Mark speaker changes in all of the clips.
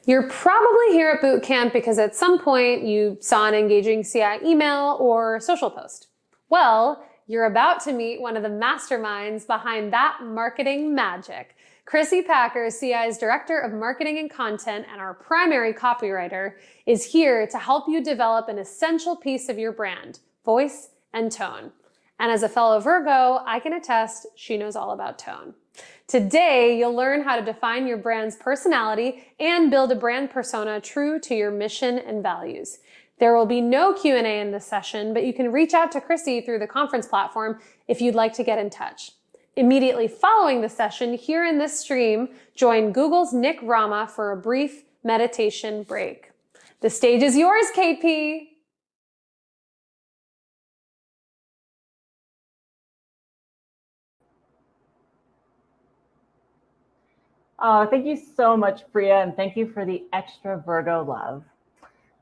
Speaker 1: You're probably here at boot camp because at some point you saw an engaging CI email or social post. Well, you're about to meet one of the masterminds behind that marketing magic. Krisi Packer, CI's Director of Marketing and Content and our primary copywriter, is here to help you develop an essential piece of your brand, voice and tone. And as a fellow Virgo, I can attest she knows all about tone. Today, you'll learn how to define your brand's personality and build a brand persona true to your mission and values. There will be no Q&A in this session, but you can reach out to Krisi through the conference platform if you'd like to get in touch. Immediately following the session, here in this stream, join Google's Nick Rama for a brief meditation break. The stage is yours, KP.
Speaker 2: Oh, thank you so much, Priya, and thank you for the extra Virgo love.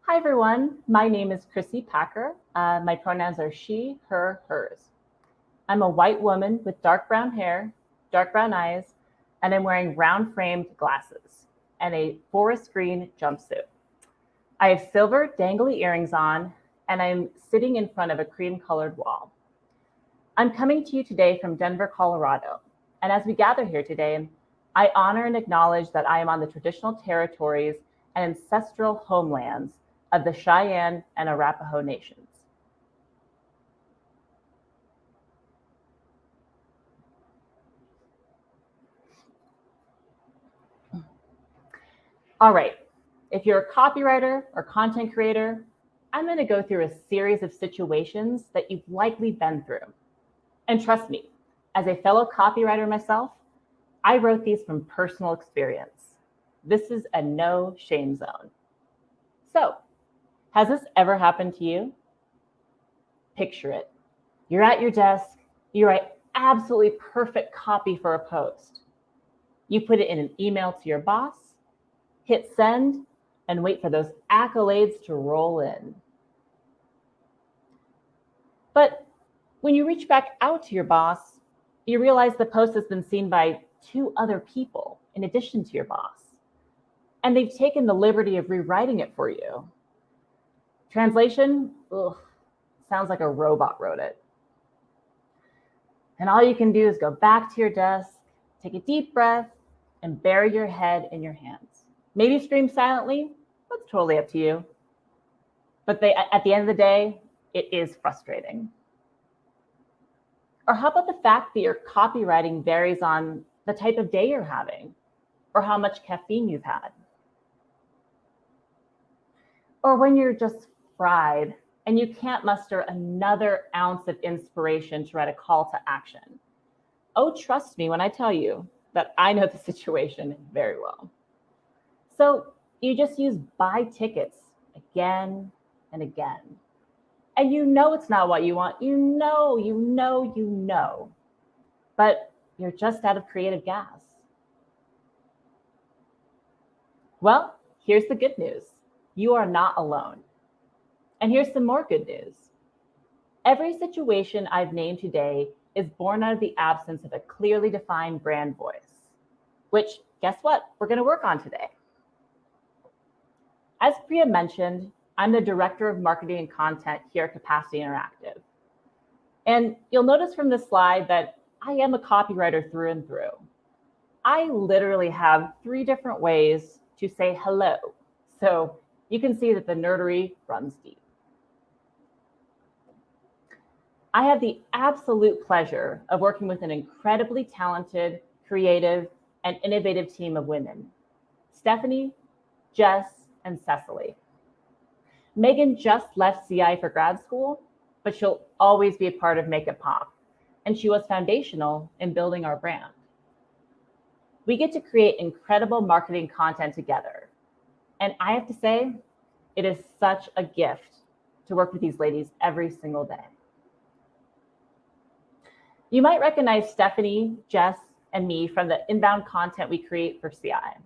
Speaker 2: Hi, everyone. My name is Krisi Packer. My pronouns are she, her, hers. I'm a white woman with dark brown hair, dark brown eyes, and I'm wearing round-framed glasses and a forest green jumpsuit. I have silver dangly earrings on, and I'm sitting in front of a cream-colored wall. I'm coming to you today from Denver, Colorado, and as we gather here today, I honor and acknowledge that I am on the traditional territories and ancestral homelands of the Cheyenne and Arapaho nations. All right, if you're a copywriter or content creator, I'm going to go through a series of situations that you've likely been through. And trust me, as a fellow copywriter myself, I wrote these from personal experience. This is a no shame zone. So, has this ever happened to you? Picture it. You're at your desk, you write absolutely perfect copy for a post. You put it in an email to your boss, hit send, and wait for those accolades to roll in. But when you reach back out to your boss, you realize the post has been seen by 2 other people in addition to your boss, and they've taken the liberty of rewriting it for you. Translation, sounds like a robot wrote it. And all you can do is go back to your desk, take a deep breath, and bury your head in your hands. Maybe scream silently, that's totally up to you. But at the end of the day, it is frustrating. Or how about the fact that your copywriting varies on the type of day you're having, or how much caffeine you've had? Or when you're just fried and you can't muster another ounce of inspiration to write a call to action. Oh, trust me when I tell you that I know the situation very well. So you just use buy tickets again and again. And you know it's not what you want. You know. But you're just out of creative gas. Well, here's the good news. You are not alone. And here's some more good news. Every situation I've named today is born out of the absence of a clearly defined brand voice, which, guess what, we're going to work on today. As Priya mentioned, I'm the Director of Marketing and Content here at Capacity Interactive. And you'll notice from this slide that I am a copywriter through and through. I literally have 3 different ways to say hello. So you can see that the nerdery runs deep. I have the absolute pleasure of working with an incredibly talented, creative, and innovative team of women. Stephanie, Jess, and Cecily. Megan just left CI for grad school, but she'll always be a part of Make It Pop, and she was foundational in building our brand. We get to create incredible marketing content together, and I have to say, it is such a gift to work with these ladies every single day. You might recognize Stephanie, Jess, and me from the inbound content we create for CI.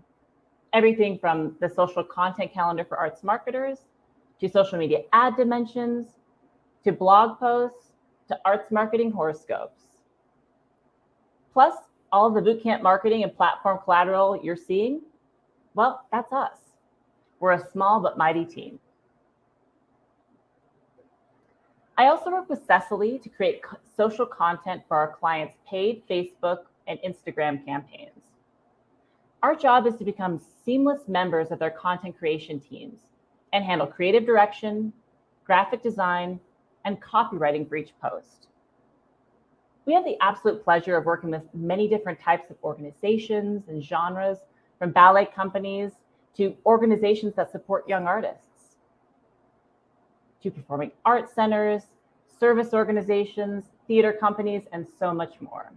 Speaker 2: Everything from the social content calendar for arts marketers, to social media ad dimensions, to blog posts, to arts marketing horoscopes. Plus, all of the bootcamp marketing and platform collateral you're seeing, well, that's us. We're a small but mighty team. I also work with Cecily to create social content for our clients' paid Facebook and Instagram campaigns. Our job is to become seamless members of their content creation teams and handle creative direction, graphic design, and copywriting for each post. We have the absolute pleasure of working with many different types of organizations and genres, from ballet companies to organizations that support young artists, to performing arts centers, service organizations, theater companies, and so much more.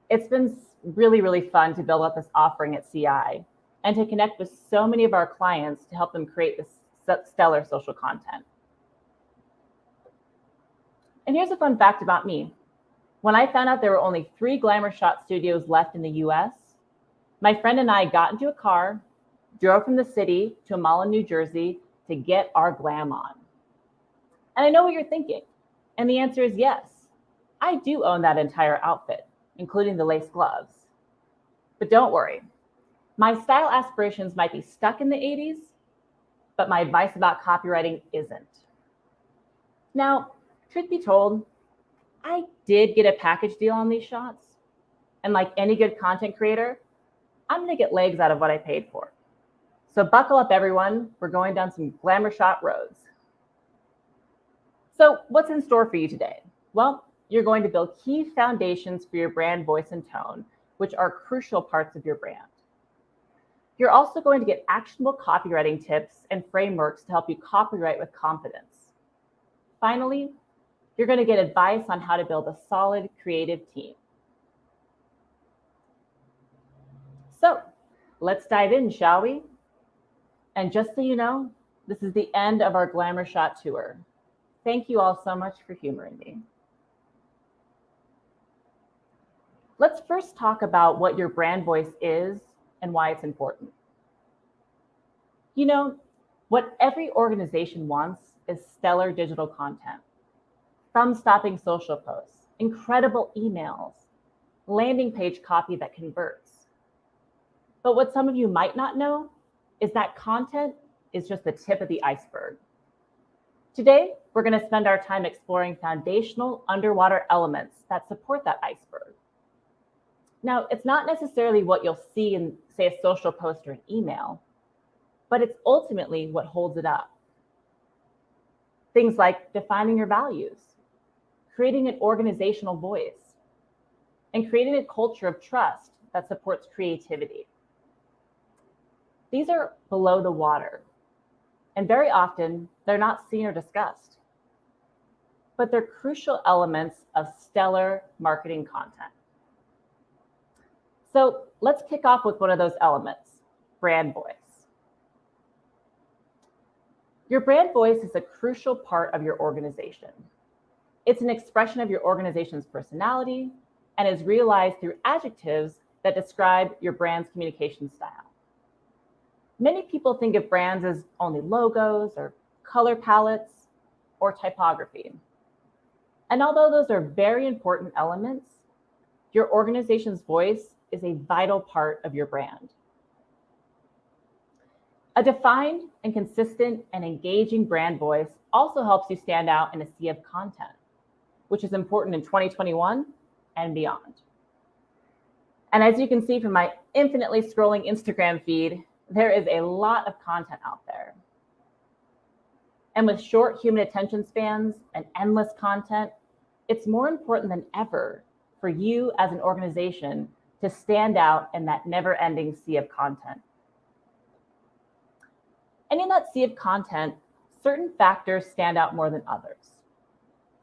Speaker 2: It's been really, really fun to build up this offering at CI and to connect with so many of our clients to help them create this stellar social content. And here's a fun fact about me. When I found out there were only 3 glamour shot studios left in the US, my friend and I got into a car, drove from the city to a mall in New Jersey to get our glam on. And I know what you're thinking. And the answer is yes. I do own that entire outfit, including the lace gloves. But don't worry. My style aspirations might be stuck in the 80s, but my advice about copywriting isn't. Now, truth be told, I did get a package deal on these shots. And like any good content creator, I'm going to get legs out of what I paid for. So buckle up, everyone. We're going down some glamour shot roads. So what's in store for you today? Well, you're going to build key foundations for your brand voice and tone, which are crucial parts of your brand. You're also going to get actionable copywriting tips and frameworks to help you copyright with confidence. Finally, you're going to get advice on how to build a solid creative team. So let's dive in, shall we? And just so you know, this is the end of our Glamour Shot tour. Thank you all so much for humoring me. Let's first talk about what your brand voice is and why it's important. You know, what every organization wants is stellar digital content, thumb-stopping social posts, incredible emails, landing page copy that converts. But what some of you might not know is that content is just the tip of the iceberg. Today, we're going to spend our time exploring foundational underwater elements that support that iceberg. Now, it's not necessarily what you'll see in, say, a social post or an email, but it's ultimately what holds it up. Things like defining your values, creating an organizational voice, and creating a culture of trust that supports creativity. These are below the water, and very often they're not seen or discussed, but they're crucial elements of stellar marketing content. So let's kick off with one of those elements, brand voice. Your brand voice is a crucial part of your organization. It's an expression of your organization's personality and is realized through adjectives that describe your brand's communication style. Many people think of brands as only logos or color palettes or typography. And although those are very important elements, your organization's voice is a vital part of your brand. A defined and consistent and engaging brand voice also helps you stand out in a sea of content, which is important in 2021 and beyond. And as you can see from my infinitely scrolling Instagram feed, there is a lot of content out there. And with short human attention spans and endless content, it's more important than ever for you as an organization to stand out in that never-ending sea of content. And in that sea of content, certain factors stand out more than others.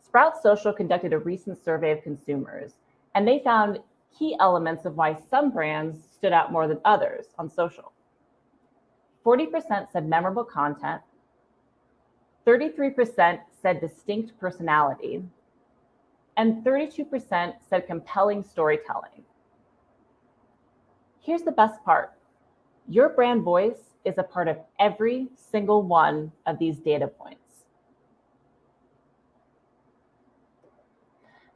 Speaker 2: Sprout Social conducted a recent survey of consumers, and they found key elements of why some brands stood out more than others on social. 40% said memorable content, 33% said distinct personality, and 32% said compelling storytelling. Here's the best part. Your brand voice is a part of every single one of these data points.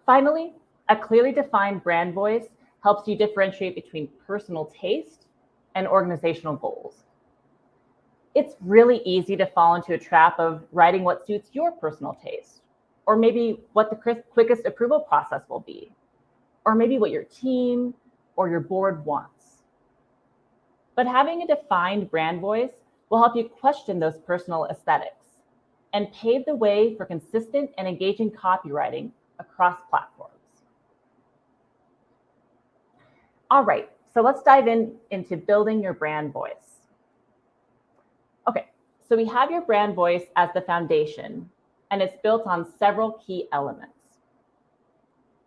Speaker 2: Finally, a clearly defined brand voice helps you differentiate between personal taste and organizational goals. It's really easy to fall into a trap of writing what suits your personal taste, or maybe what the quickest approval process will be, or maybe what your team or your board wants. But having a defined brand voice will help you question those personal aesthetics and pave the way for consistent and engaging copywriting across platforms. All right, so let's dive into building your brand voice. Okay, so we have your brand voice as the foundation, and it's built on several key elements.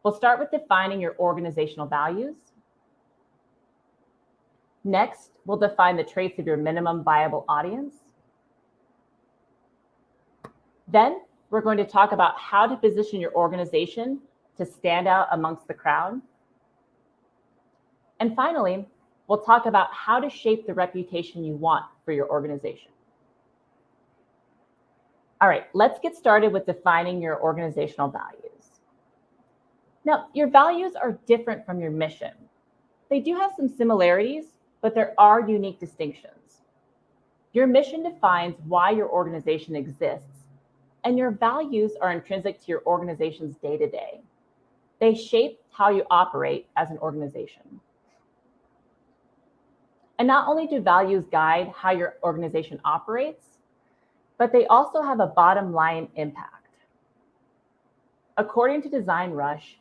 Speaker 2: We'll start with defining your organizational values. Next, we'll define the traits of your minimum viable audience. Then, we're going to talk about how to position your organization to stand out amongst the crowd. And finally, we'll talk about how to shape the reputation you want for your organization. All right, let's get started with defining your organizational values. Now, your values are different from your mission. They do have some similarities, but there are unique distinctions. Your mission defines why your organization exists, and your values are intrinsic to your organization's day-to-day. They shape how you operate as an organization. And not only do values guide how your organization operates, but they also have a bottom line impact. According to Design Rush,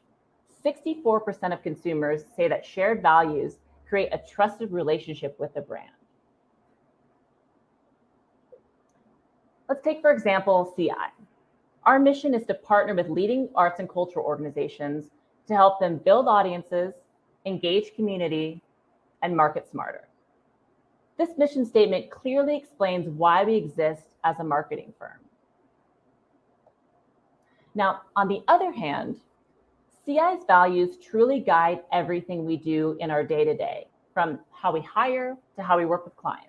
Speaker 2: 64% of consumers say that shared values create a trusted relationship with the brand. Let's take, for example, CI. Our mission is to partner with leading arts and cultural organizations to help them build audiences, engage community, and market smarter. This mission statement clearly explains why we exist as a marketing firm. Now, on the other hand, CI's values truly guide everything we do in our day-to-day, from how we hire to how we work with clients.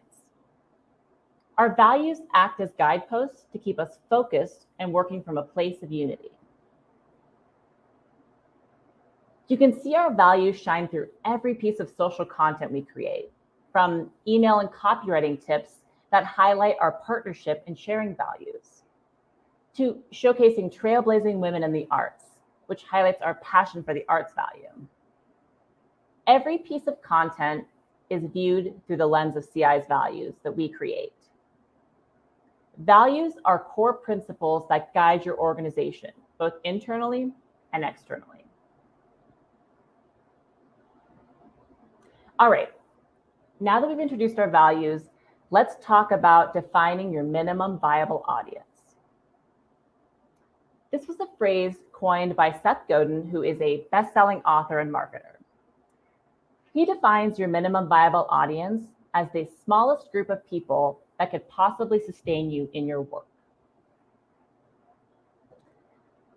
Speaker 2: Our values act as guideposts to keep us focused and working from a place of unity. You can see our values shine through every piece of social content we create, from email and copywriting tips that highlight our partnership and sharing values, to showcasing trailblazing women in the arts, which highlights our passion for the arts value. Every piece of content is viewed through the lens of CI's values that we create. Values are core principles that guide your organization, both internally and externally. All right, now that we've introduced our values, let's talk about defining your minimum viable audience. This was a phrase coined by Seth Godin, who is a best-selling author and marketer. He defines your minimum viable audience as the smallest group of people that could possibly sustain you in your work.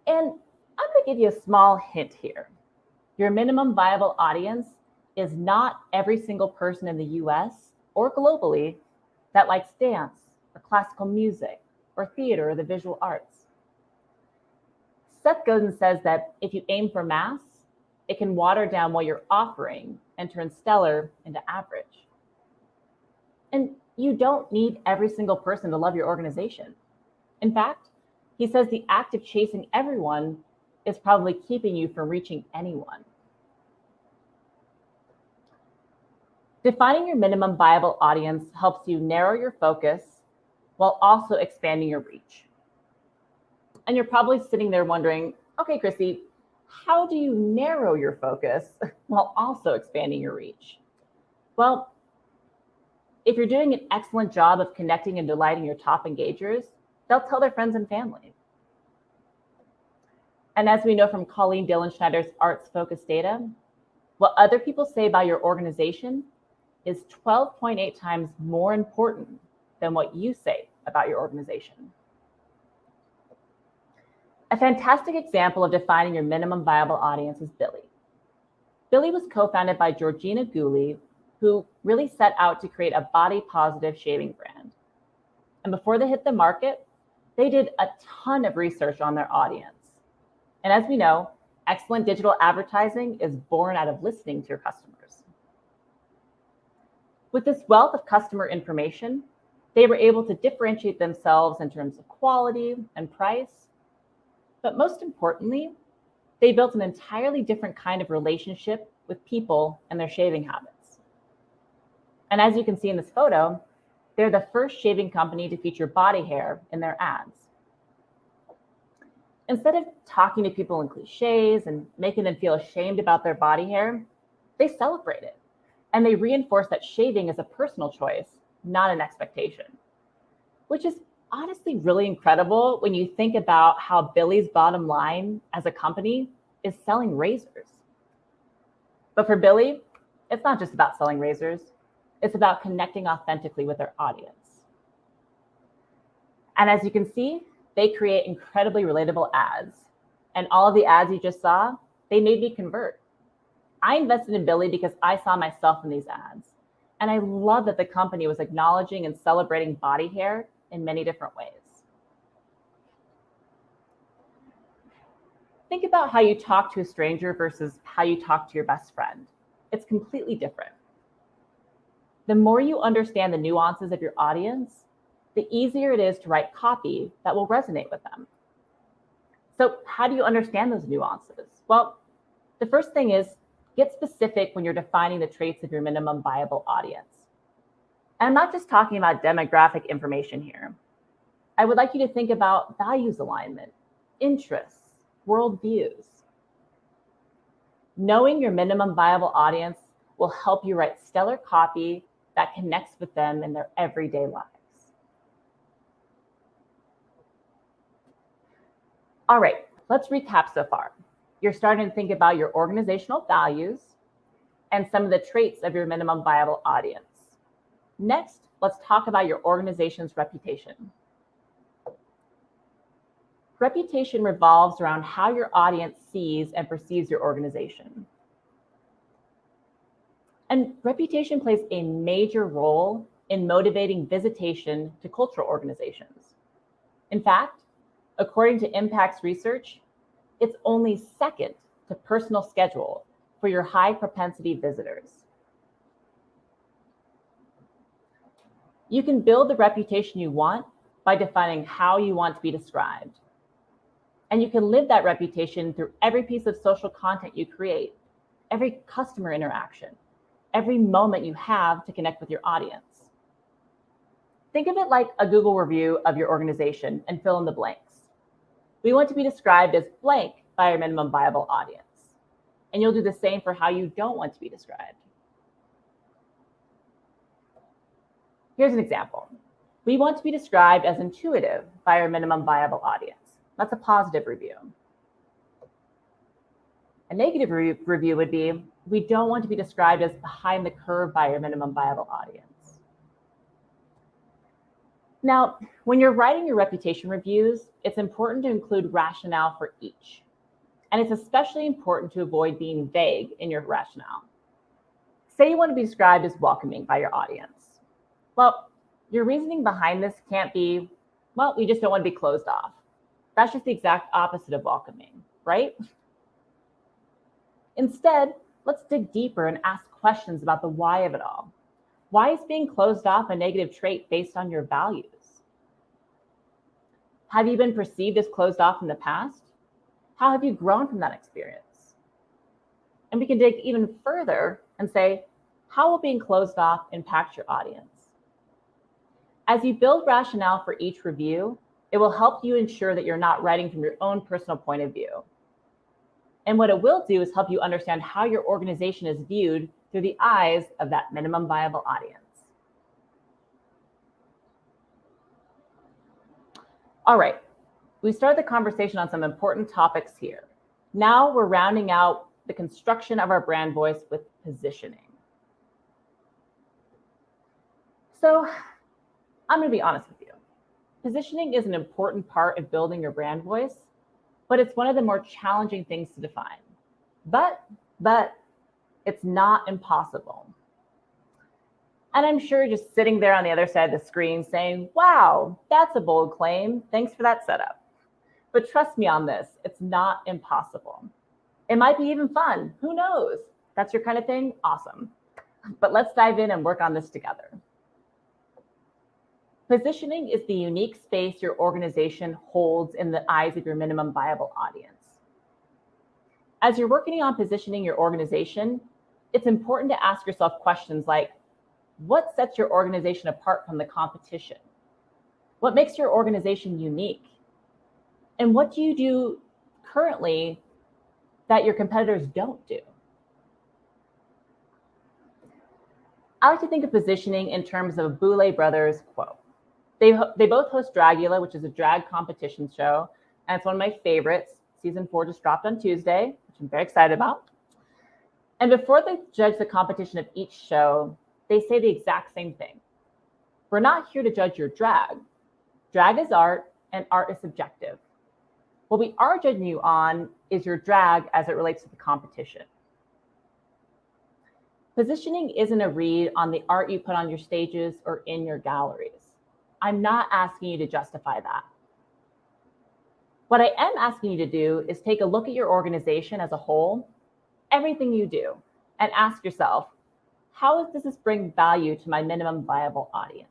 Speaker 2: And I'm going to give you a small hint here. Your minimum viable audience is not every single person in the US or globally that likes dance or classical music or theater or the visual arts. Seth Godin says that if you aim for mass, it can water down what you're offering and turn stellar into average. And you don't need every single person to love your organization. In fact, he says the act of chasing everyone is probably keeping you from reaching anyone. Defining your minimum viable audience helps you narrow your focus while also expanding your reach. And you're probably sitting there wondering, okay, Krisi, how do you narrow your focus while also expanding your reach? Well, if you're doing an excellent job of connecting and delighting your top engagers, they'll tell their friends and family. And as we know from Colleen Dillenschneider's arts-focused data, what other people say about your organization is 12.8 times more important than what you say about your organization. A fantastic example of defining your minimum viable audience is Billy. Billy was co-founded by Georgina Gooley, who really set out to create a body-positive shaving brand. And before they hit the market, they did a ton of research on their audience. And as we know, excellent digital advertising is born out of listening to your customers. With this wealth of customer information, They were able to differentiate themselves in terms of quality and price. But most importantly, they built an entirely different kind of relationship with people and their shaving habits. And as you can see in this photo, they're the first shaving company to feature body hair in their ads. Instead of talking to people in cliches and making them feel ashamed about their body hair, they celebrate it. And they reinforce that shaving is a personal choice, not an expectation. Which is honestly really incredible when you think about how Billy's bottom line as a company is selling razors. But for Billy, it's not just about selling razors. It's about connecting authentically with their audience. And as you can see, they create incredibly relatable ads. And all of the ads you just saw, they made me convert. I invested in Billy because I saw myself in these ads. And I love that the company was acknowledging and celebrating body hair in many different ways. Think about how you talk to a stranger versus how you talk to your best friend. It's completely different. The more you understand the nuances of your audience, the easier it is to write copy that will resonate with them. So how do you understand those nuances? Well, the first thing is get specific when you're defining the traits of your minimum viable audience. And I'm not just talking about demographic information here. I would like you to think about values alignment, interests, worldviews. Knowing your minimum viable audience will help you write stellar copy that connects with them in their everyday lives. All right, let's recap so far. You're starting to think about your organizational values and some of the traits of your minimum viable audience. Next, let's talk about your organization's reputation. Reputation revolves around how your audience sees and perceives your organization. And reputation plays a major role in motivating visitation to cultural organizations. In fact, according to Impact's research, it's only second to personal schedule for your high propensity visitors. You can build the reputation you want by defining how you want to be described. And you can live that reputation through every piece of social content you create, every customer interaction, every moment you have to connect with your audience. Think of it like a Google review of your organization and fill in the blanks. We want to be described as blank by our minimum viable audience. And you'll do the same for how you don't want to be described. Here's an example. We want to be described as intuitive by our minimum viable audience. That's a positive review. A negative review would be, we don't want to be described as behind the curve by our minimum viable audience. Now, when you're writing your reputation reviews, it's important to include rationale for each. And it's especially important to avoid being vague in your rationale. Say you want to be described as welcoming by your audience. Well, your reasoning behind this can't be, well, we just don't want to be closed off. That's just the exact opposite of welcoming, right? Instead, let's dig deeper and ask questions about the why of it all. Why is being closed off a negative trait based on your values? Have you been perceived as closed off in the past? How have you grown from that experience? And we can dig even further and say, how will being closed off impact your audience? As you build rationale for each review, it will help you ensure that you're not writing from your own personal point of view. And what it will do is help you understand how your organization is viewed through the eyes of that minimum viable audience. All right, we started the conversation on some important topics here. Now we're rounding out the construction of our brand voice with positioning. So I'm going to be honest with you. Positioning is an important part of building your brand voice, but it's one of the more challenging things to define. But it's not impossible. And I'm sure just sitting there on the other side of the screen saying, wow, that's a bold claim. Thanks for that setup. But trust me on this, it's not impossible. It might be even fun. Who knows? That's your kind of thing? Awesome. But let's dive in and work on this together. Positioning is the unique space your organization holds in the eyes of your minimum viable audience. As you're working on positioning your organization, it's important to ask yourself questions like, what sets your organization apart from the competition? What makes your organization unique? And what do you do currently that your competitors don't do? I like to think of positioning in terms of a Boulay Brothers quote. They both host Dragula, which is a drag competition show, and it's one of my favorites. Season 4 just dropped on Tuesday, which I'm very excited about. And before they judge the competition of each show, they say the exact same thing. We're not here to judge your drag. Drag is art, and art is subjective. What we are judging you on is your drag as it relates to the competition. Positioning isn't a read on the art you put on your stages or in your galleries. I'm not asking you to justify that. What I am asking you to do is take a look at your organization as a whole, everything you do, and ask yourself, how does this bring value to my minimum viable audience?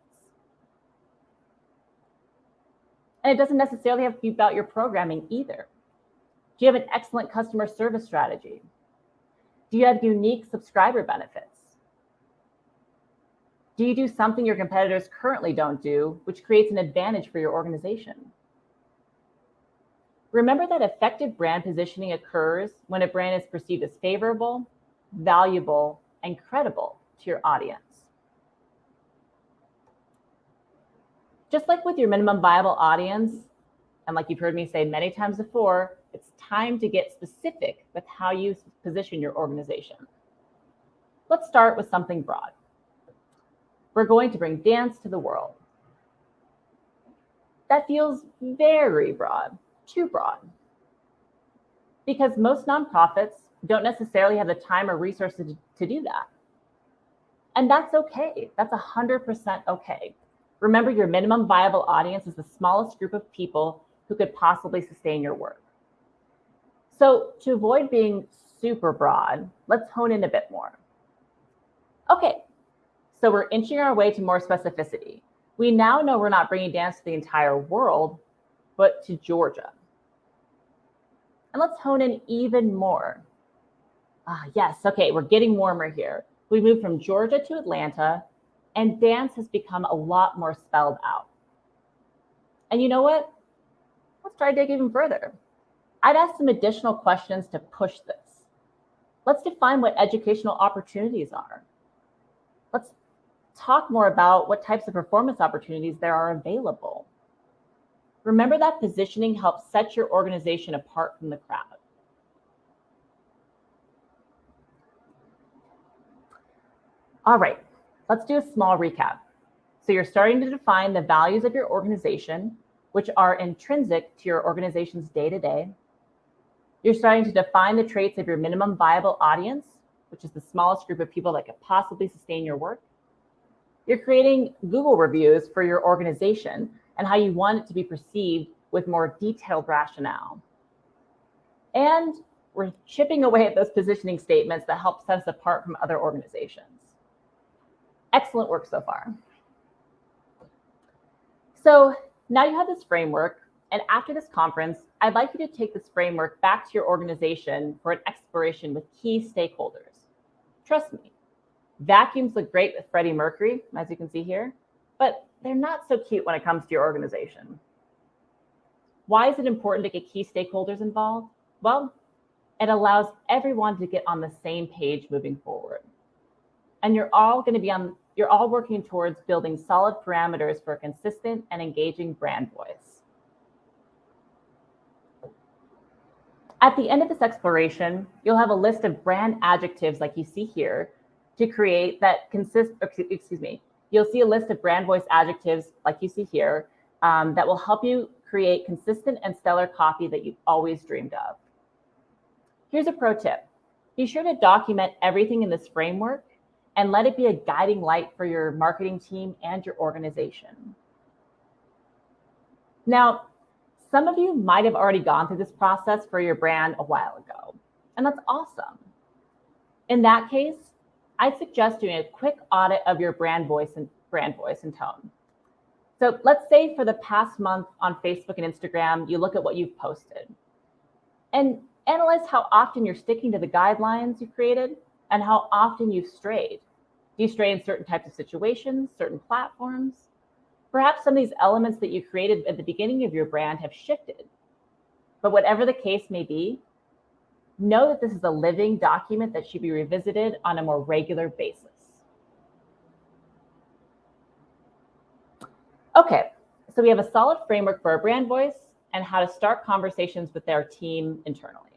Speaker 2: And it doesn't necessarily have to be about your programming either. Do you have an excellent customer service strategy? Do you have unique subscriber benefits? Do you do something your competitors currently don't do, which creates an advantage for your organization? Remember that effective brand positioning occurs when a brand is perceived as favorable, valuable, and credible to your audience. Just like with your minimum viable audience, and like you've heard me say many times before, it's time to get specific with how you position your organization. Let's start with something broad. We're going to bring dance to the world. That feels very broad, too broad. Because most nonprofits don't necessarily have the time or resources to do that. And that's okay. That's 100% okay. Remember, your minimum viable audience is the smallest group of people who could possibly sustain your work. So to avoid being super broad, let's hone in a bit more. Okay, so we're inching our way to more specificity. We now know we're not bringing dance to the entire world, but to Georgia. And let's hone in even more. Yes, okay, we're getting warmer here. We moved from Georgia to Atlanta, and dance has become a lot more spelled out. And you know what? Let's try to dig even further. I'd ask some additional questions to push this. Let's define what educational opportunities are. Let's talk more about what types of performance opportunities there are available. Remember that positioning helps set your organization apart from the crowd. All right, let's do a small recap. So you're starting to define the values of your organization, which are intrinsic to your organization's day-to-day. You're starting to define the traits of your minimum viable audience, which is the smallest group of people that could possibly sustain your work. You're creating Google reviews for your organization and how you want it to be perceived with more detailed rationale. And we're chipping away at those positioning statements that help set us apart from other organizations. Excellent work so far. So now you have this framework, and after this conference, I'd like you to take this framework back to your organization for an exploration with key stakeholders. Trust me, vacuums look great with Freddie Mercury, as you can see here, but they're not so cute when it comes to your organization. Why is it important to get key stakeholders involved? Well, it allows everyone to get on the same page moving forward. And you're all working towards building solid parameters for a consistent and engaging brand voice. At the end of this exploration, you'll have a list of brand adjectives like you see here to create that you'll see a list of brand voice adjectives like you see here that will help you create consistent and stellar copy that you've always dreamed of. Here's a pro tip. Be sure to document everything in this framework and let it be a guiding light for your marketing team and your organization. Now, some of you might have already gone through this process for your brand a while ago, and that's awesome. In that case, I'd suggest doing a quick audit of your brand voice and tone. So let's say for the past month on Facebook and Instagram, you look at what you've posted and analyze how often you're sticking to the guidelines you created and how often you've strayed. Do you stray in certain types of situations, certain platforms? Perhaps some of these elements that you created at the beginning of your brand have shifted. But whatever the case may be, know that this is a living document that should be revisited on a more regular basis. Okay, so we have a solid framework for our brand voice and how to start conversations with our team internally.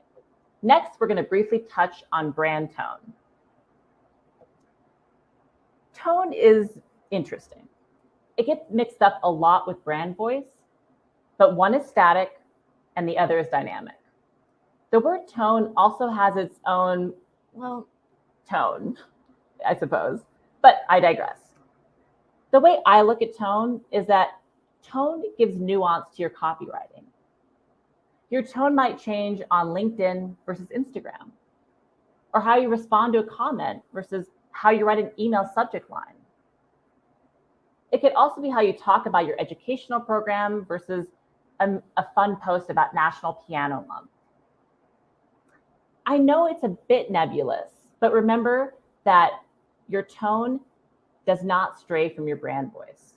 Speaker 2: Next, we're going to briefly touch on brand tone. Tone is interesting. It gets mixed up a lot with brand voice, but one is static and the other is dynamic. The word tone also has its own, tone, I suppose, but I digress. The way I look at tone is that tone gives nuance to your copywriting. Your tone might change on LinkedIn versus Instagram, or how you respond to a comment versus how you write an email subject line. It could also be how you talk about your educational program versus a fun post about National Piano Month. I know it's a bit nebulous, but remember that your tone does not stray from your brand voice.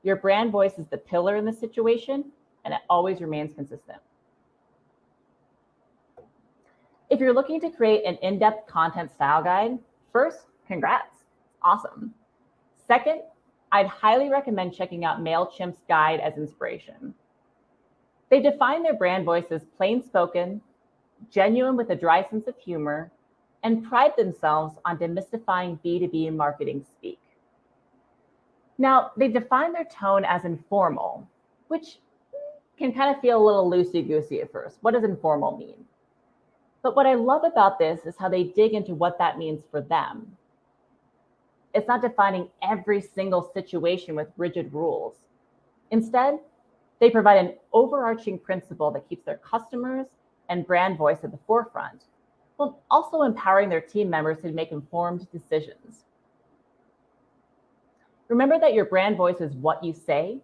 Speaker 2: Your brand voice is the pillar in the situation, and it always remains consistent. If you're looking to create an in-depth content style guide, first, congrats, awesome. Second, I'd highly recommend checking out MailChimp's guide as inspiration. They define their brand voice as plain spoken, genuine with a dry sense of humor, and pride themselves on demystifying B2B marketing speak. Now, they define their tone as informal, which can kind of feel a little loosey-goosey at first. What does informal mean? But what I love about this is how they dig into what that means for them. It's not defining every single situation with rigid rules. Instead, they provide an overarching principle that keeps their customers and brand voice at the forefront, while also empowering their team members to make informed decisions. Remember that your brand voice is what you say,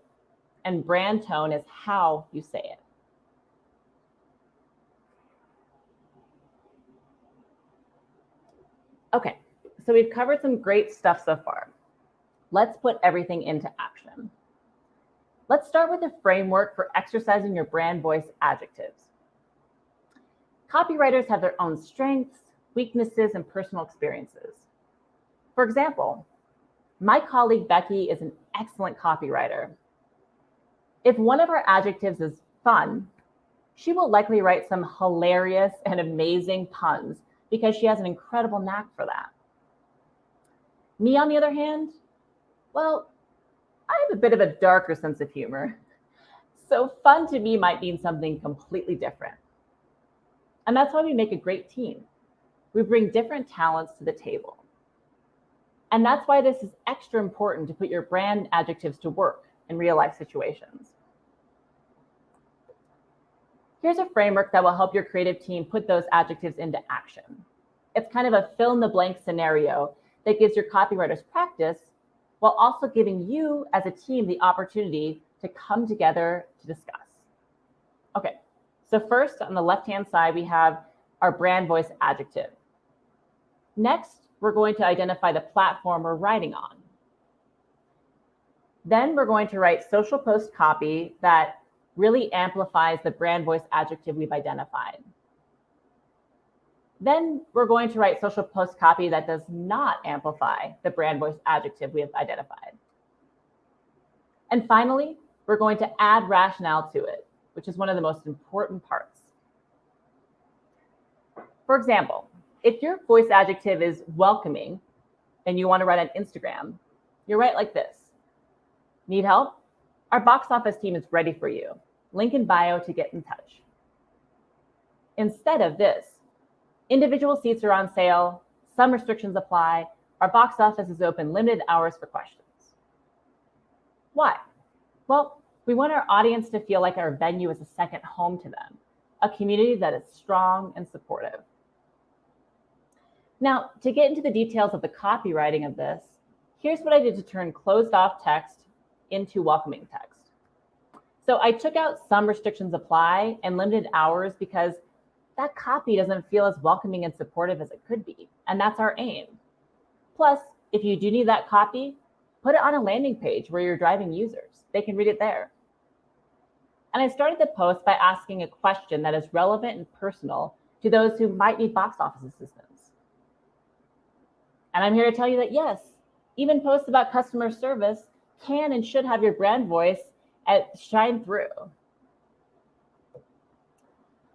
Speaker 2: and brand tone is how you say it. Okay, so we've covered some great stuff so far. Let's put everything into action. Let's start with a framework for exercising your brand voice adjectives. Copywriters have their own strengths, weaknesses, and personal experiences. For example, my colleague Becky is an excellent copywriter. If one of our adjectives is fun, she will likely write some hilarious and amazing puns because she has an incredible knack for that. Me, on the other hand, well, I have a bit of a darker sense of humor. So fun to me might mean something completely different. And that's why we make a great team. We bring different talents to the table. And that's why this is extra important to put your brand adjectives to work in real life situations. Here's a framework that will help your creative team put those adjectives into action. It's kind of a fill in the blank scenario that gives your copywriters practice while also giving you as a team the opportunity to come together to discuss. Okay, so first on the left-hand side, we have our brand voice adjective. Next, we're going to identify the platform we're writing on. Then we're going to write social post copy that really amplifies the brand voice adjective we've identified. Then we're going to write social post copy that does not amplify the brand voice adjective we have identified. And finally, we're going to add rationale to it, which is one of the most important parts. For example, if your voice adjective is welcoming and you want to write on Instagram, you write like this. Need help? Our box office team is ready for you. Link in bio to get in touch. Instead of this, individual seats are on sale, some restrictions apply, our box office is open limited hours for questions. Why? Well, we want our audience to feel like our venue is a second home to them, a community that is strong and supportive. Now, to get into the details of the copywriting of this, here's what I did to turn closed off text into welcoming text. So I took out some restrictions apply and limited hours because that copy doesn't feel as welcoming and supportive as it could be. And that's our aim. Plus, if you do need that copy, put it on a landing page where you're driving users. They can read it there. And I started the post by asking a question that is relevant and personal to those who might need box office assistance. And I'm here to tell you that yes, even posts about customer service can and should have your brand voice shine through.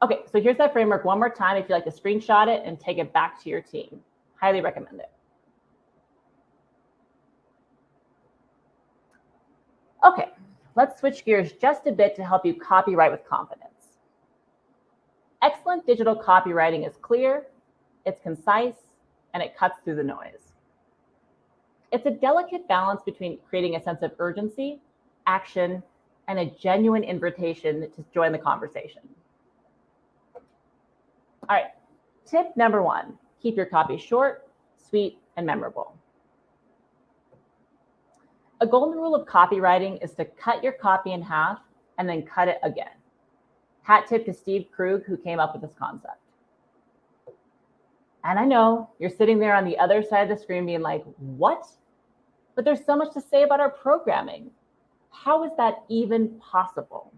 Speaker 2: Okay, so here's that framework one more time if you'd like to screenshot it and take it back to your team. Highly recommend it. Okay, let's switch gears just a bit to help you copywrite with confidence. Excellent digital copywriting is clear, it's concise, and it cuts through the noise. It's a delicate balance between creating a sense of urgency, action, and a genuine invitation to join the conversation. All right, tip number 1, keep your copy short, sweet, and memorable. A golden rule of copywriting is to cut your copy in half and then cut it again. Hat tip to Steve Krug, who came up with this concept. And I know you're sitting there on the other side of the screen being like, what? But there's so much to say about our programming. How is that even possible?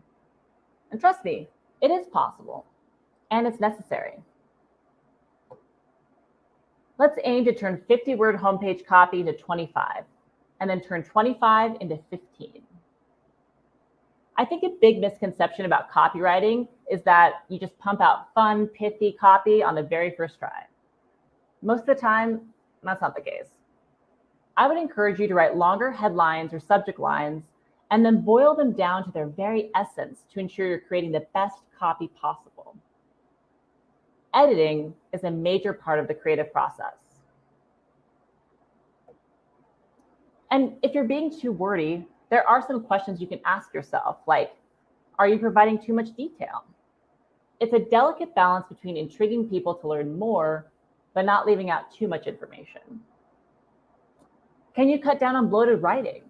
Speaker 2: And trust me, it is possible, and it's necessary. Let's aim to turn 50-word homepage copy into 25, and then turn 25 into 15. I think a big misconception about copywriting is that you just pump out fun, pithy copy on the very first try. Most of the time, that's not the case. I would encourage you to write longer headlines or subject lines and then boil them down to their very essence to ensure you're creating the best copy possible. Editing is a major part of the creative process. And if you're being too wordy, there are some questions you can ask yourself, like, are you providing too much detail? It's a delicate balance between intriguing people to learn more, but not leaving out too much information. Can you cut down on bloated writing?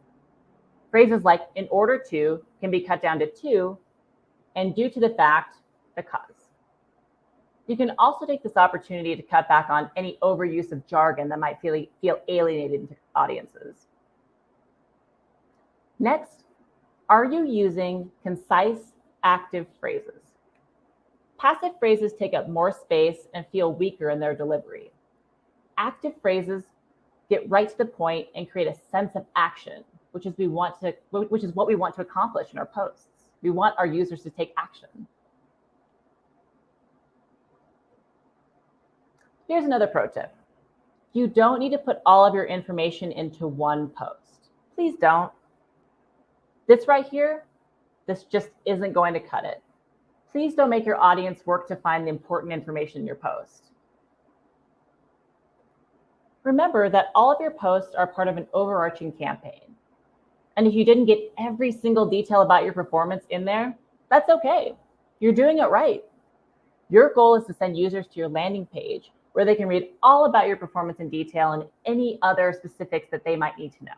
Speaker 2: Phrases like in order to can be cut down to to, and due to the fact, because. You can also take this opportunity to cut back on any overuse of jargon that might feel alienated to audiences. Next, are you using concise, active phrases? Passive phrases take up more space and feel weaker in their delivery. Active phrases get right to the point and create a sense of action, which is what we want to accomplish in our posts. We want our users to take action. Here's another pro tip. You don't need to put all of your information into one post. Please don't. This right here, this just isn't going to cut it. Please don't make your audience work to find the important information in your post. Remember that all of your posts are part of an overarching campaign. And if you didn't get every single detail about your performance in there, that's okay. You're doing it right. Your goal is to send users to your landing page where they can read all about your performance in detail and any other specifics that they might need to know.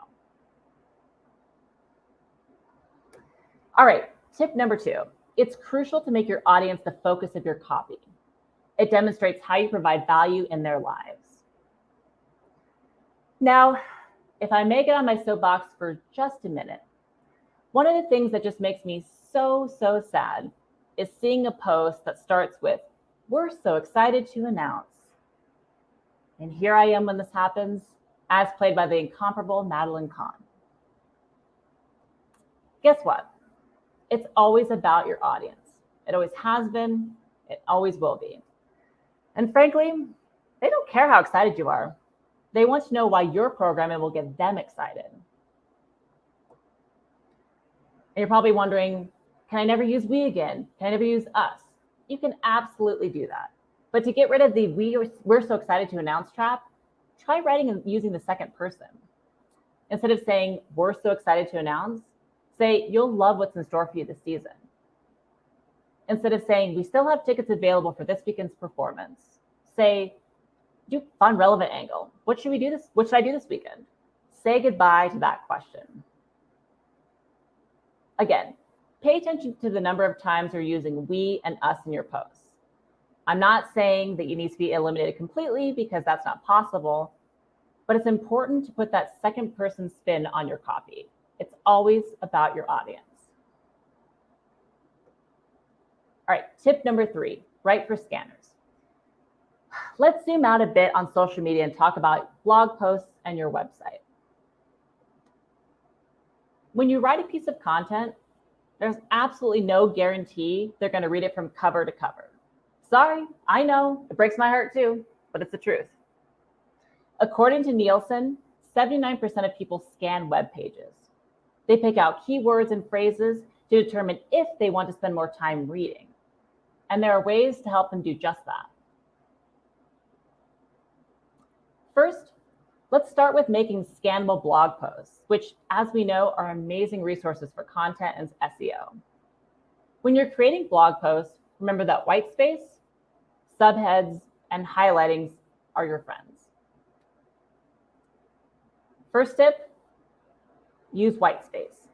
Speaker 2: All right, tip number 2. It's crucial to make your audience the focus of your copy. It demonstrates how you provide value in their lives. Now, if I may get on my soapbox for just a minute, one of the things that just makes me so sad is seeing a post that starts with, "We're so excited to announce." And here I am when this happens, as played by the incomparable Madeline Kahn. Guess what? It's always about your audience. It always has been, it always will be. And frankly, they don't care how excited you are. They want to know why your programming will get them excited. And you're probably wondering, can I never use we again? Can I never use us? You can absolutely do that. But to get rid of the we're so excited to announce trap, try writing and using the second person. Instead of saying, "We're so excited to announce," say, "You'll love what's in store for you this season." Instead of saying, "We still have tickets available for this weekend's performance," say, "Do fun, relevant angle. What should I do this weekend?" Say goodbye to that question. Again, pay attention to the number of times you're using we and us in your posts. I'm not saying that you need to be eliminated completely because that's not possible, but it's important to put that second person spin on your copy. It's always about your audience. All right, tip number 3, write for scanners. Let's zoom out a bit on social media and talk about blog posts and your website. When you write a piece of content, there's absolutely no guarantee they're going to read it from cover to cover. Sorry, I know, it breaks my heart too, but it's the truth. According to Nielsen, 79% of people scan web pages. They pick out keywords and phrases to determine if they want to spend more time reading. And there are ways to help them do just that. First, let's start with making scannable blog posts, which, as we know, are amazing resources for content and SEO. When you're creating blog posts, remember that white space, subheads, and highlightings are your friends. First tip, use white space.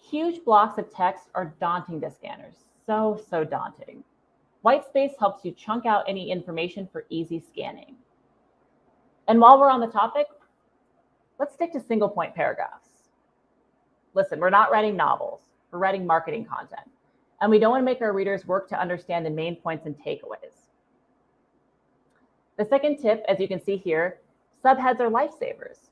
Speaker 2: Huge blocks of text are daunting to scanners, so daunting. White space helps you chunk out any information for easy scanning. And while we're on the topic, let's stick to single point paragraphs. Listen, we're not writing novels, we're writing marketing content, and we don't want to make our readers work to understand the main points and takeaways. The second tip, as you can see here, subheads are lifesavers.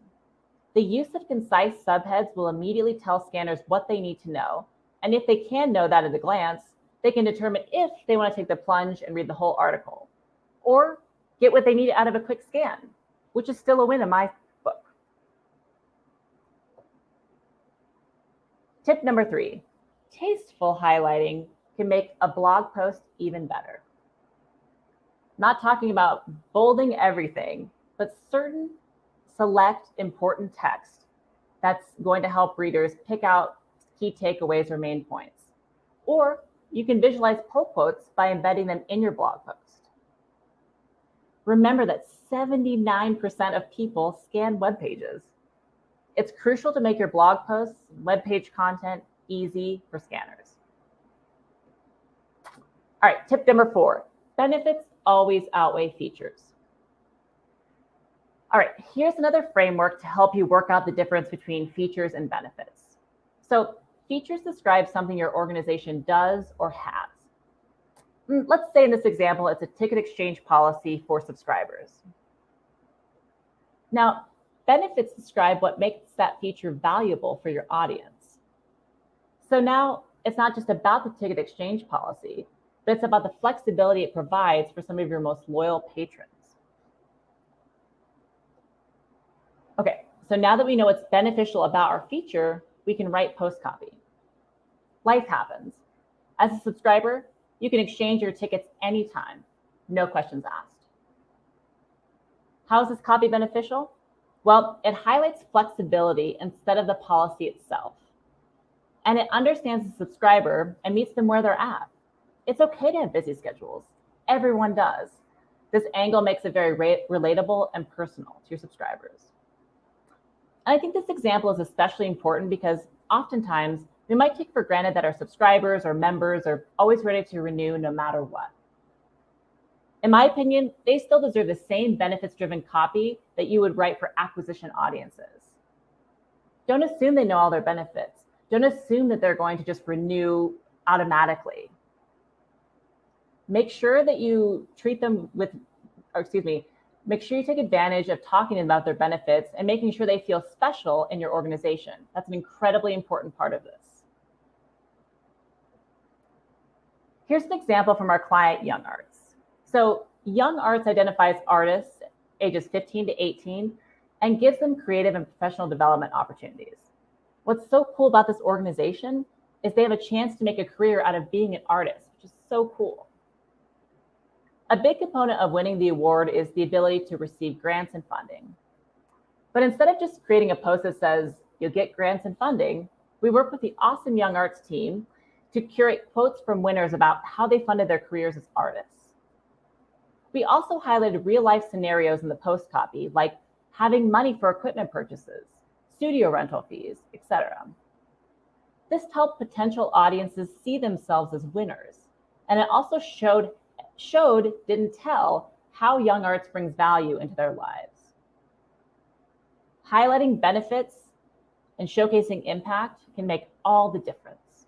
Speaker 2: The use of concise subheads will immediately tell scanners what they need to know, and if they can know that at a glance, they can determine if they want to take the plunge and read the whole article, or get what they need out of a quick scan, which is still a win in my book. Tip number 3, tasteful highlighting can make a blog post even better. Not talking about bolding everything, but certain select important text that's going to help readers pick out key takeaways or main points. Or you can visualize pull quotes by embedding them in your blog post. Remember that 79% of people scan web pages. It's crucial to make your blog posts, web page content easy for scanners. All right, tip number 4, benefits always outweigh features. All right, here's another framework to help you work out the difference between features and benefits. So features describe something your organization does or has. Let's say in this example, it's a ticket exchange policy for subscribers. Now, benefits describe what makes that feature valuable for your audience. So now it's not just about the ticket exchange policy, but it's about the flexibility it provides for some of your most loyal patrons. Okay, so now that we know what's beneficial about our feature, we can write post copy. Life happens. As a subscriber, you can exchange your tickets anytime, no questions asked. How is this copy beneficial? Well, it highlights flexibility instead of the policy itself. And it understands the subscriber and meets them where they're at. It's okay to have busy schedules. Everyone does. This angle makes it very relatable and personal to your subscribers. And I think this example is especially important because oftentimes we might take for granted that our subscribers or members are always ready to renew no matter what. In my opinion, they still deserve the same benefits-driven copy that you would write for acquisition audiences. Don't assume they know all their benefits. Don't assume that they're going to just renew automatically. Make sure that you treat them make sure you take advantage of talking about their benefits and making sure they feel special in your organization. That's an incredibly important part of this. Here's an example from our client, Young Arts. So Young Arts identifies artists ages 15 to 18 and gives them creative and professional development opportunities. What's so cool about this organization is they have a chance to make a career out of being an artist, which is so cool. A big component of winning the award is the ability to receive grants and funding. But instead of just creating a post that says you'll get grants and funding, we work with the awesome Young Arts team to curate quotes from winners about how they funded their careers as artists. We also highlighted real-life scenarios in the post copy, like having money for equipment purchases, studio rental fees, etc. This helped potential audiences see themselves as winners. And it also didn't tell, how young arts brings value into their lives. Highlighting benefits and showcasing impact can make all the difference.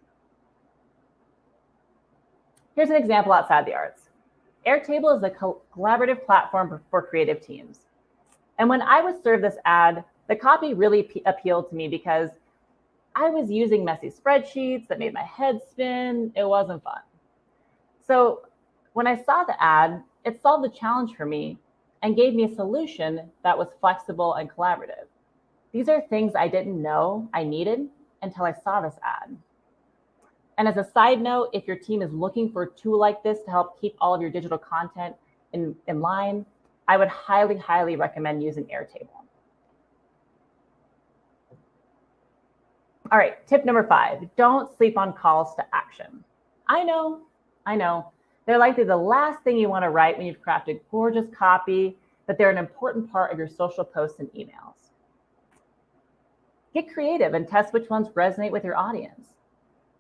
Speaker 2: Here's an example outside the arts. Airtable is a collaborative platform for creative teams. And when I was served this ad, the copy really appealed to me because I was using messy spreadsheets that made my head spin. It wasn't fun. So when I saw the ad, it solved the challenge for me and gave me a solution that was flexible and collaborative. These are things I didn't know I needed until I saw this ad. And as a side note, if your team is looking for a tool like this to help keep all of your digital content in line, I would highly, highly recommend using Airtable. All right, tip number 5, don't sleep on calls to action. I know. They're likely the last thing you want to write when you've crafted gorgeous copy, but they're an important part of your social posts and emails. Get creative and test which ones resonate with your audience.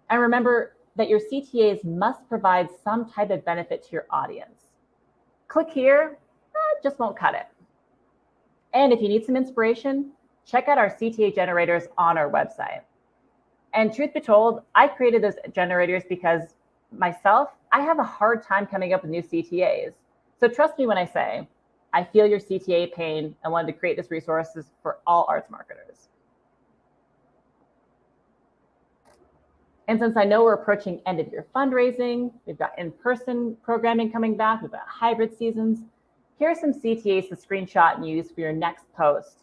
Speaker 2: And remember that your CTAs must provide some type of benefit to your audience. Click here, just won't cut it. And if you need some inspiration, check out our CTA generators on our website. And truth be told, I created those generators because myself, I have a hard time coming up with new CTAs. So trust me when I say, I feel your CTA pain and wanted to create this resources for all arts marketers. And since I know we're approaching end of year fundraising, we've got in-person programming coming back, we've got hybrid seasons, here are some CTAs to screenshot and use for your next post.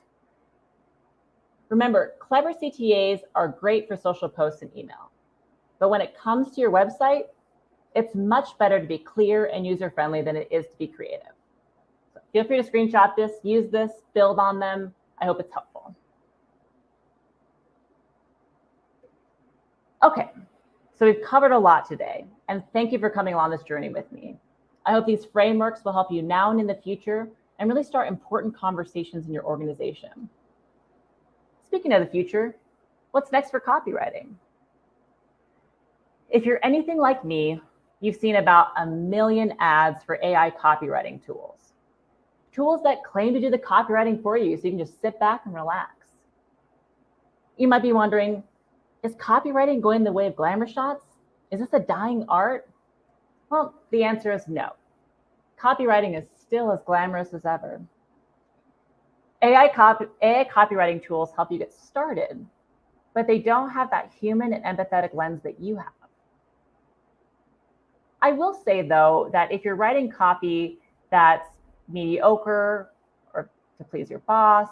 Speaker 2: Remember, clever CTAs are great for social posts and email. But when it comes to your website, it's much better to be clear and user-friendly than it is to be creative. So feel free to screenshot this, use this, build on them. I hope it's helpful. Okay, so we've covered a lot today, and thank you for coming along this journey with me. I hope these frameworks will help you now and in the future and really start important conversations in your organization. Speaking of the future, what's next for copywriting? If you're anything like me, you've seen about 1 million ads for AI copywriting tools. Tools that claim to do the copywriting for you so you can just sit back and relax. You might be wondering, is copywriting going the way of glamour shots? Is this a dying art? Well, the answer is no. Copywriting is still as glamorous as ever. AI copywriting tools help you get started, but they don't have that human and empathetic lens that you have. I will say, though, that if you're writing copy that's mediocre or to please your boss,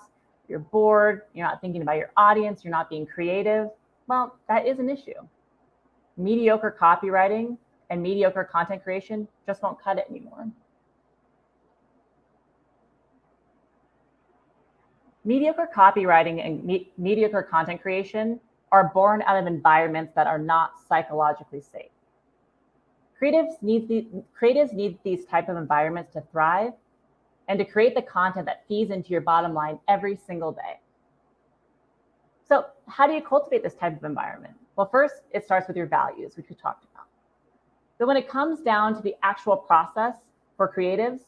Speaker 2: you're bored, you're not thinking about your audience, you're not being creative, well, that is an issue. Mediocre copywriting and mediocre content creation just won't cut it anymore. Mediocre copywriting and mediocre content creation are born out of environments that are not psychologically safe. Creatives need these type of environments to thrive and to create the content that feeds into your bottom line every single day. So how do you cultivate this type of environment? Well, first, it starts with your values, which we talked about. But when it comes down to the actual process for creatives,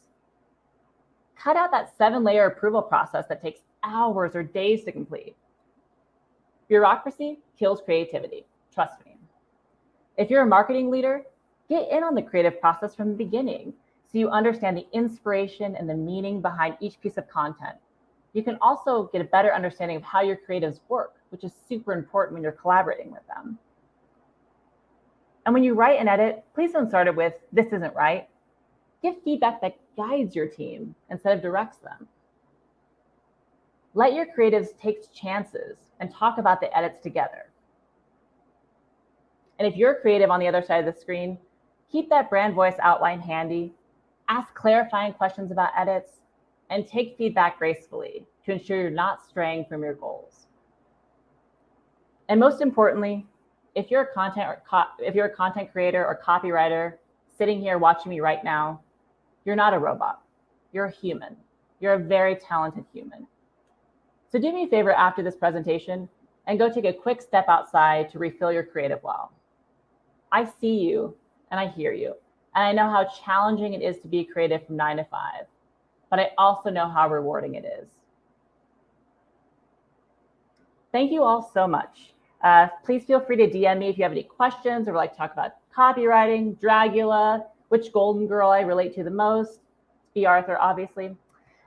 Speaker 2: cut out that 7-layer approval process that takes hours or days to complete. Bureaucracy kills creativity, trust me. If you're a marketing leader, get in on the creative process from the beginning so you understand the inspiration and the meaning behind each piece of content. You can also get a better understanding of how your creatives work, which is super important when you're collaborating with them. And when you write and edit, please don't start it with, this isn't right. Give feedback that guides your team instead of directs them. Let your creatives take chances and talk about the edits together. And if you're creative on the other side of the screen, keep that brand voice outline handy, ask clarifying questions about edits, and take feedback gracefully to ensure you're not straying from your goals. And most importantly, if you're a content creator or copywriter sitting here watching me right now, you're not a robot. You're a human. You're a very talented human. So do me a favor after this presentation, and go take a quick step outside to refill your creative well. I see you and I hear you, and I know how challenging it is to be creative from 9 to 5, but I also know how rewarding it is. Thank you all so much. Please feel free to DM me if you have any questions or would like to talk about copywriting, Dragula, which Golden Girl I relate to the most, B. Arthur, obviously.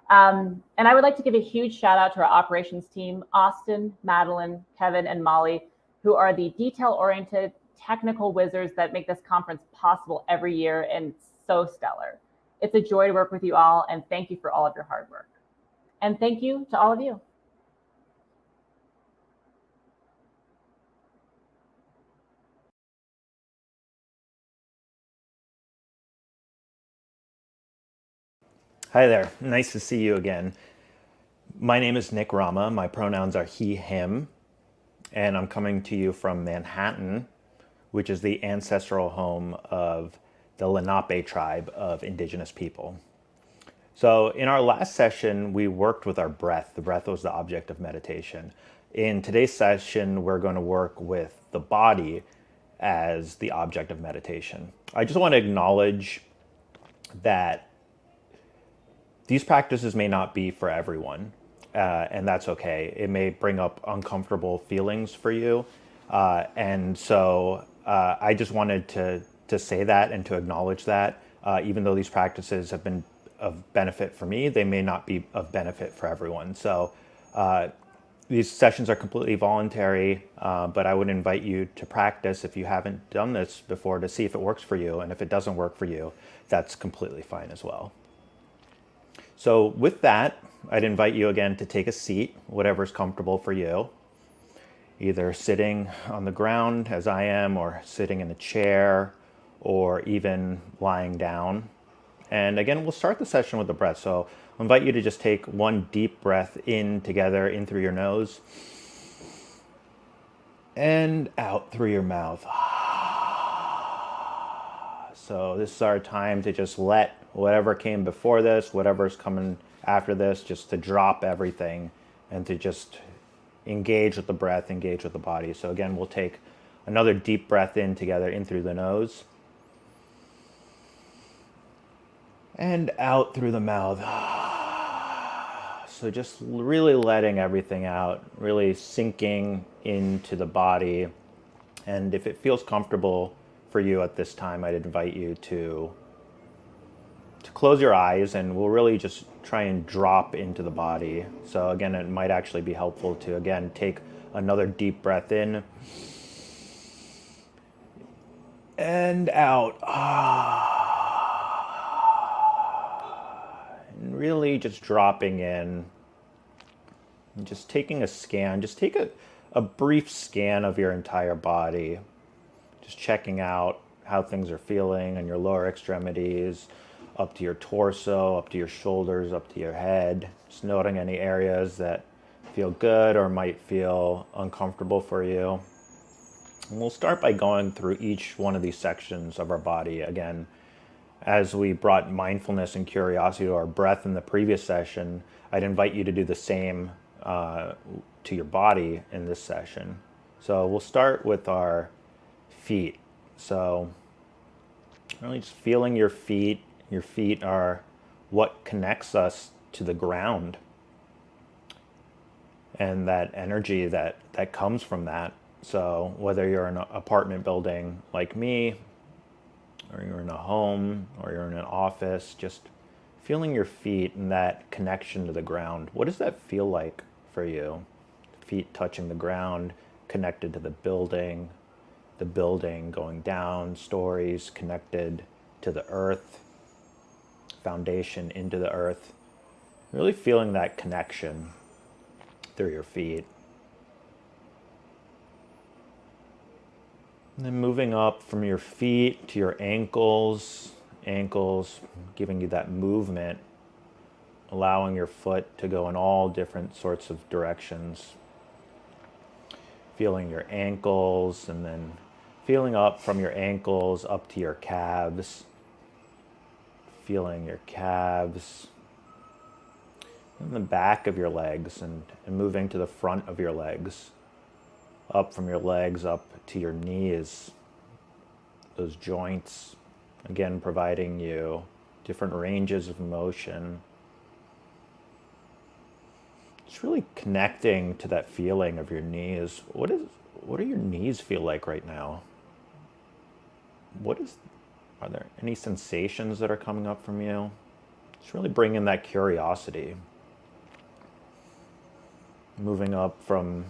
Speaker 2: And I would like to give a huge shout out to our operations team, Austin, Madeline, Kevin, and Molly, who are the detail-oriented technical wizards that make this conference possible every year and so stellar. It's a joy to work with you all, and thank you for all of your hard work. And thank you to all of you.
Speaker 3: Hi there, nice to see you again. My name is Nick Rama, my pronouns are he, him, and I'm coming to you from Manhattan, which is the ancestral home of the Lenape tribe of indigenous people. So in our last session, we worked with our breath. The breath was the object of meditation. In today's session, we're going to work with the body as the object of meditation. I just want to acknowledge that these practices may not be for everyone, and that's okay. It may bring up uncomfortable feelings for you, and so I just wanted to say that and to acknowledge that. Even though these practices have been of benefit for me, they may not be of benefit for everyone. So these sessions are completely voluntary, but I would invite you to practice if you haven't done this before to see if it works for you, and if it doesn't work for you, that's completely fine as well. So with that, I'd invite you again to take a seat, whatever's comfortable for you, either sitting on the ground as I am, or sitting in a chair, or even lying down. And again, we'll start the session with the breath. So I'll invite you to just take one deep breath in together, in through your nose, and out through your mouth. So this is our time to just let whatever came before this, whatever's coming after this, just to drop everything and to just engage with the breath, engage with the body. So again, we'll take another deep breath in together, in through the nose, and out through the mouth. So just really letting everything out, really sinking into the body. And if it feels comfortable for you at this time, I'd invite you to close your eyes, and we'll really just try and drop into the body. So again, it might actually be helpful to, again, take another deep breath in and out. And really just dropping in and just taking a scan. Just take a brief scan of your entire body. Just checking out how things are feeling on your lower extremities, up to your torso, up to your shoulders, up to your head. Just noting any areas that feel good or might feel uncomfortable for you. And we'll start by going through each one of these sections of our body. Again, as we brought mindfulness and curiosity to our breath in the previous session, I'd invite you to do the same to your body in this session. So we'll start with our feet. So really just feeling your feet. Your feet are what connects us to the ground, and that energy that comes from that. So whether you're in an apartment building like me, or you're in a home, or you're in an office, just feeling your feet and that connection to the ground. What does that feel like for you? Feet touching the ground, connected to the building going down, stories connected to the earth, foundation into the earth. Really feeling that connection through your feet. And then moving up from your feet to your ankles, giving you that movement, allowing your foot to go in all different sorts of directions. Feeling your ankles, and then feeling up from your ankles up to your calves. Feeling your calves, and the back of your legs, and moving to the front of your legs. up from your legs up to your knees, those joints, again, providing you different ranges of motion. Just really connecting to that feeling of your knees. What do your knees feel like right now? Are there any sensations that are coming up from you? Just really bring in that curiosity. Moving up from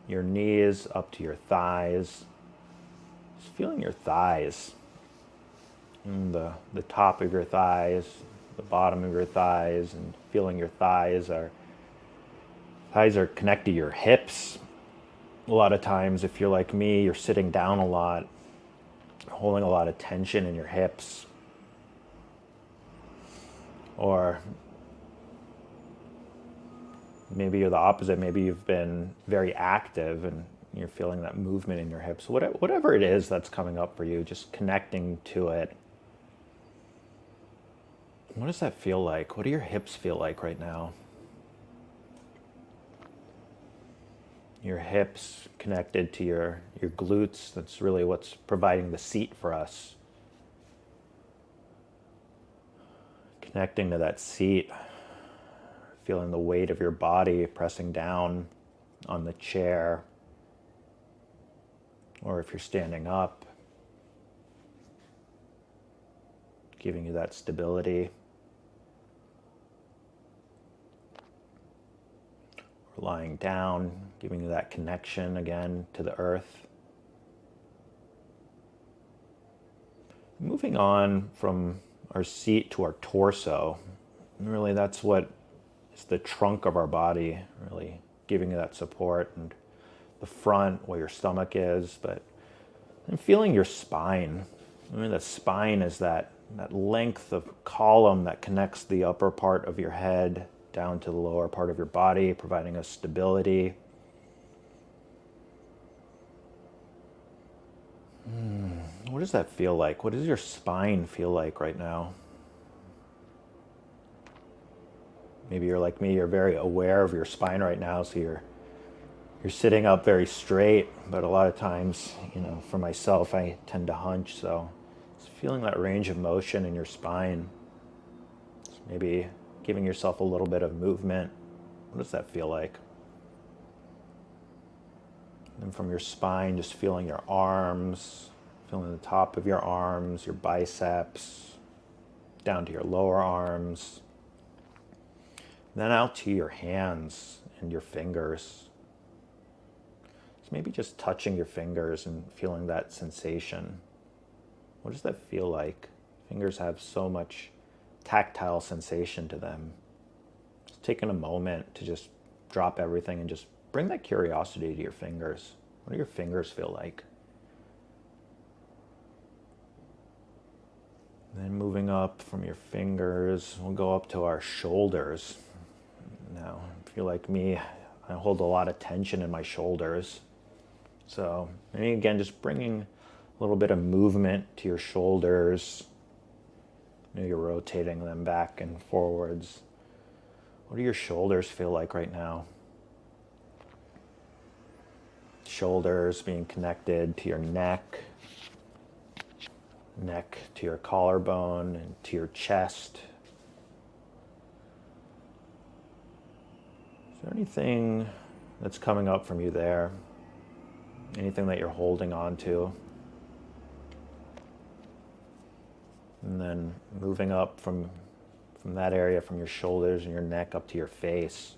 Speaker 3: your knees up to your thighs. Just feeling your thighs. And the top of your thighs, the bottom of your thighs, and feeling your thighs are connected to your hips. A lot of times, if you're like me, you're sitting down a lot, holding a lot of tension in your hips. Or maybe you're the opposite. Maybe you've been very active and you're feeling that movement in your hips. Whatever it is that's coming up for you, just connecting to it. What does that feel like? What do your hips feel like right now? Your hips connected to your glutes. That's really what's providing the seat for us. Connecting to that seat, feeling the weight of your body pressing down on the chair, or if you're standing up, giving you that stability. Or lying down, giving you that connection again to the earth. Moving on from our seat to our torso. And really that's what is the trunk of our body, really giving you that support, and the front where your stomach is, and feeling your spine. I mean, the spine is that length of column that connects the upper part of your head down to the lower part of your body, providing us stability. What does that feel like? What does your spine feel like right now? Maybe you're like me, you're very aware of your spine right now, so you're sitting up very straight, but a lot of times, for myself, I tend to hunch, so it's feeling that range of motion in your spine. Just maybe giving yourself a little bit of movement. What does that feel like? And from your spine, just feeling your arms, feeling the top of your arms, your biceps, down to your lower arms, then out to your hands and your fingers. So maybe just touching your fingers and feeling that sensation. What does that feel like? Fingers have so much tactile sensation to them. Just taking a moment to just drop everything and just bring that curiosity to your fingers. What do your fingers feel like? Then moving up from your fingers, we'll go up to our shoulders. Now, if you're like me, I hold a lot of tension in my shoulders. So, maybe again, just bringing a little bit of movement to your shoulders. Maybe you're rotating them back and forwards. What do your shoulders feel like right now? Shoulders being connected to your neck to your collarbone and to your chest. Is there anything that's coming up from you there? Anything that you're holding on to? And then moving up from that area, from your shoulders and your neck up to your face.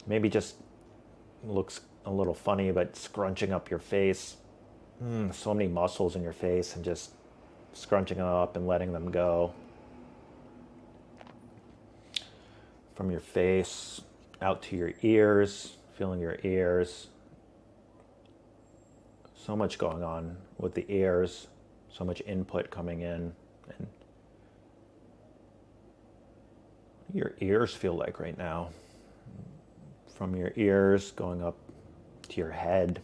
Speaker 3: Maybe just looks a little funny, but scrunching up your face. So many muscles in your face, and just scrunching them up and letting them go. From your face out to your ears, feeling your ears. So much going on with the ears, so much input coming in. And what do your ears feel like right now? From your ears going up to your head,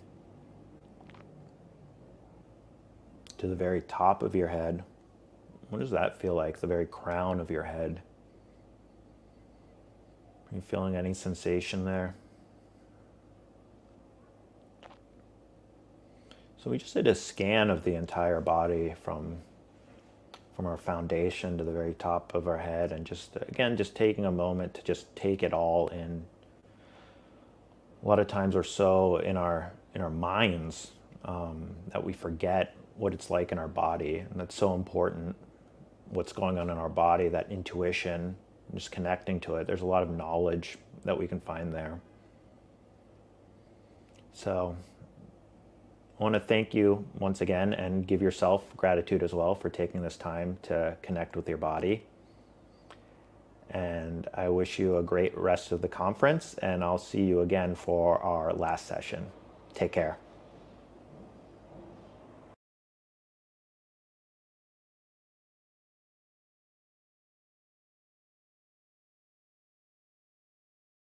Speaker 3: to the very top of your head. What does that feel like? The very crown of your head. Are you feeling any sensation there? So we just did a scan of the entire body from our foundation to the very top of our head, and just again, just taking a moment to just take it all in. A lot of times we're so in our minds that we forget what it's like in our body, and that's so important. What's going on in our body, that intuition, just connecting to it. There's a lot of knowledge that we can find there. So I want to thank you once again, and give yourself gratitude as well for taking this time to connect with your body. And I wish you a great rest of the conference, and I'll see you again for our last session. Take care.